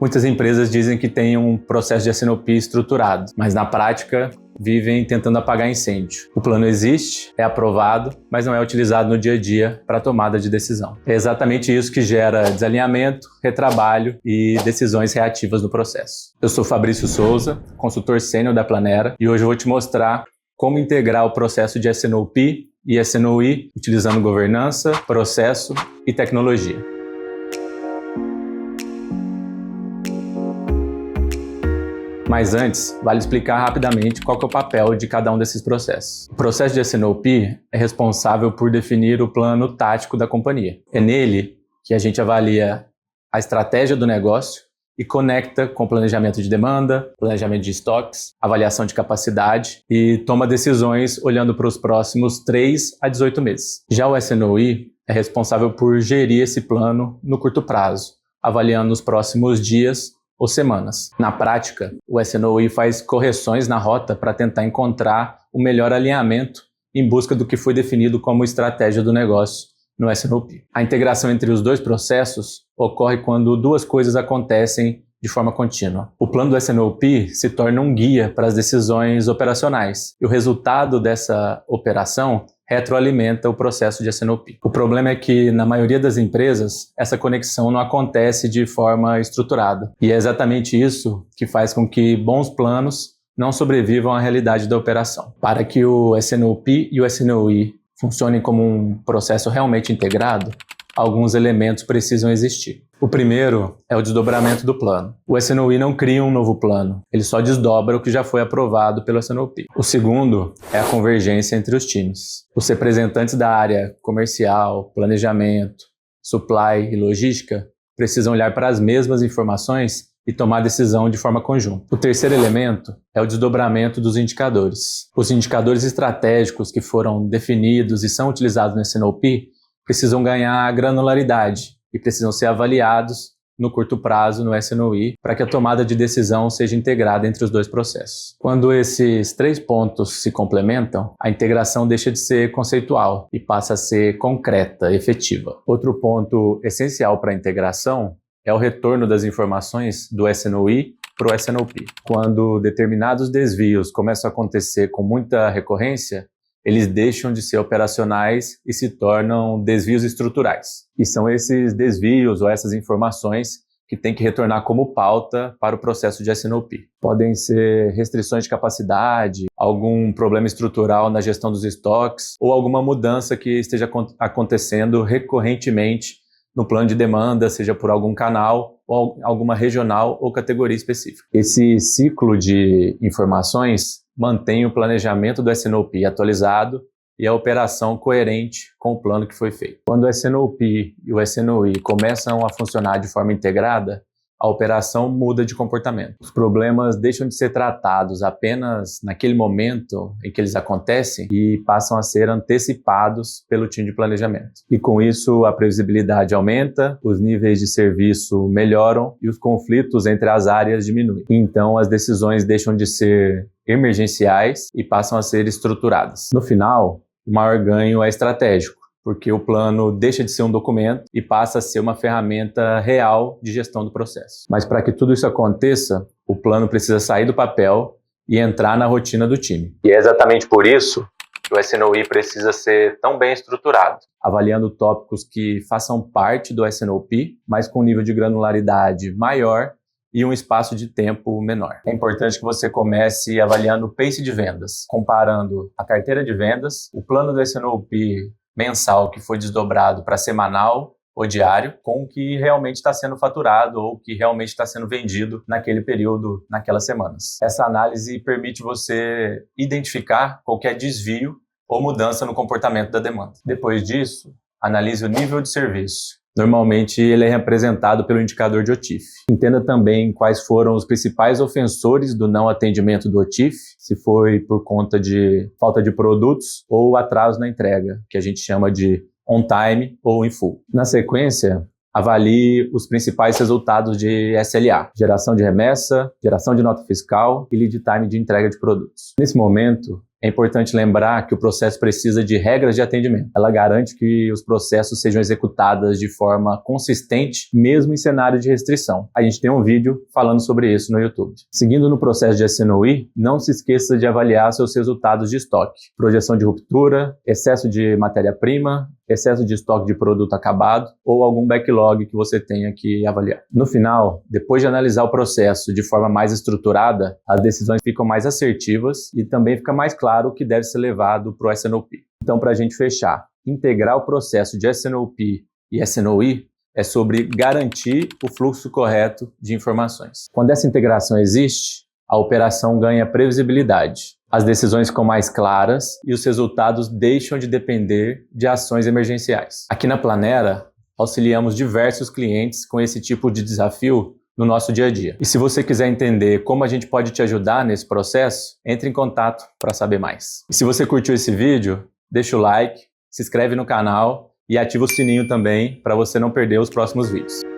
Muitas empresas dizem que têm um processo de S&OP estruturado, mas na prática vivem tentando apagar incêndio. O plano existe, é aprovado, mas não é utilizado no dia a dia para a tomada de decisão. É exatamente isso que gera desalinhamento, retrabalho e decisões reativas no processo. Eu sou Fabrício Souza, consultor sênior da Planera, e hoje eu vou te mostrar como integrar o processo de S&OP e S&OI utilizando governança, processo e tecnologia. Mas antes, vale explicar rapidamente qual que é o papel de cada um desses processos. O processo de S&OP é responsável por definir o plano tático da companhia. É nele que a gente avalia a estratégia do negócio e conecta com planejamento de demanda, planejamento de estoques, avaliação de capacidade e toma decisões olhando para os próximos 3 a 18 meses. Já o S&OI é responsável por gerir esse plano no curto prazo, avaliando os próximos dias ou semanas. Na prática, o S&OI faz correções na rota para tentar encontrar o melhor alinhamento em busca do que foi definido como estratégia do negócio no S&OP. A integração entre os dois processos ocorre quando duas coisas acontecem de forma contínua. O plano do S&OP se torna um guia para as decisões operacionais e o resultado dessa operação retroalimenta o processo de S&OP. O problema é que, na maioria das empresas, essa conexão não acontece de forma estruturada. E é exatamente isso que faz com que bons planos não sobrevivam à realidade da operação. Para que o S&OP e o S&OI funcionem como um processo realmente integrado, alguns elementos precisam existir. O primeiro é o desdobramento do plano. O S&OI não cria um novo plano, ele só desdobra o que já foi aprovado pelo S&OP. O segundo é a convergência entre os times. Os representantes da área comercial, planejamento, supply e logística precisam olhar para as mesmas informações e tomar decisão de forma conjunta. O terceiro elemento é o desdobramento dos indicadores. Os indicadores estratégicos que foram definidos e são utilizados no S&OP precisam ganhar granularidade e precisam ser avaliados no curto prazo no S&OI para que a tomada de decisão seja integrada entre os dois processos. Quando esses 3 pontos se complementam, a integração deixa de ser conceitual e passa a ser concreta, efetiva. Outro ponto essencial para a integração é o retorno das informações do S&OI para o S&OP. Quando determinados desvios começam a acontecer com muita recorrência, eles deixam de ser operacionais e se tornam desvios estruturais. E são esses desvios ou essas informações que têm que retornar como pauta para o processo de S&OP. Podem ser restrições de capacidade, algum problema estrutural na gestão dos estoques ou alguma mudança que esteja acontecendo recorrentemente no plano de demanda, seja por algum canal ou alguma regional ou categoria específica. Esse ciclo de informações mantém o planejamento do S&OP atualizado e a operação coerente com o plano que foi feito. Quando o S&OP e o S&OI começam a funcionar de forma integrada, a operação muda de comportamento. Os problemas deixam de ser tratados apenas naquele momento em que eles acontecem e passam a ser antecipados pelo time de planejamento. E com isso a previsibilidade aumenta, os níveis de serviço melhoram e os conflitos entre as áreas diminuem. Então as decisões deixam de ser emergenciais e passam a ser estruturadas. No final, o maior ganho é estratégico, porque o plano deixa de ser um documento e passa a ser uma ferramenta real de gestão do processo. Mas para que tudo isso aconteça, o plano precisa sair do papel e entrar na rotina do time. E é exatamente por isso que o S&OI precisa ser tão bem estruturado, avaliando tópicos que façam parte do S&OP, mas com um nível de granularidade maior e um espaço de tempo menor. É importante que você comece avaliando o pace de vendas, comparando a carteira de vendas, o plano do S&OP mensal que foi desdobrado para semanal ou diário, com o que realmente está sendo faturado ou que realmente está sendo vendido naquele período, naquelas semanas. Essa análise permite você identificar qualquer desvio ou mudança no comportamento da demanda. Depois disso, analise o nível de serviço. Normalmente ele é representado pelo indicador de OTIF. Entenda também quais foram os principais ofensores do não atendimento do OTIF, se foi por conta de falta de produtos ou atraso na entrega, que a gente chama de on time ou in full. Na sequência, avalie os principais resultados de SLA, geração de remessa, geração de nota fiscal e lead time de entrega de produtos. Nesse momento, é importante lembrar que o processo precisa de regras de atendimento. Ela garante que os processos sejam executados de forma consistente, mesmo em cenário de restrição. A gente tem um vídeo falando sobre isso no YouTube. Seguindo no processo de S&OP, não se esqueça de avaliar seus resultados de estoque, projeção de ruptura, excesso de matéria-prima, excesso de estoque de produto acabado ou algum backlog que você tenha que avaliar. No final, depois de analisar o processo de forma mais estruturada, as decisões ficam mais assertivas e também fica mais claro o que deve ser levado para o S&OP. Então, para a gente fechar, integrar o processo de S&OP e S&OE é sobre garantir o fluxo correto de informações. Quando essa integração existe, a operação ganha previsibilidade. As decisões ficam mais claras e os resultados deixam de depender de ações emergenciais. Aqui na Planera, auxiliamos diversos clientes com esse tipo de desafio no nosso dia a dia. E se você quiser entender como a gente pode te ajudar nesse processo, entre em contato para saber mais. E se você curtiu esse vídeo, deixa o like, se inscreve no canal e ativa o sininho também para você não perder os próximos vídeos.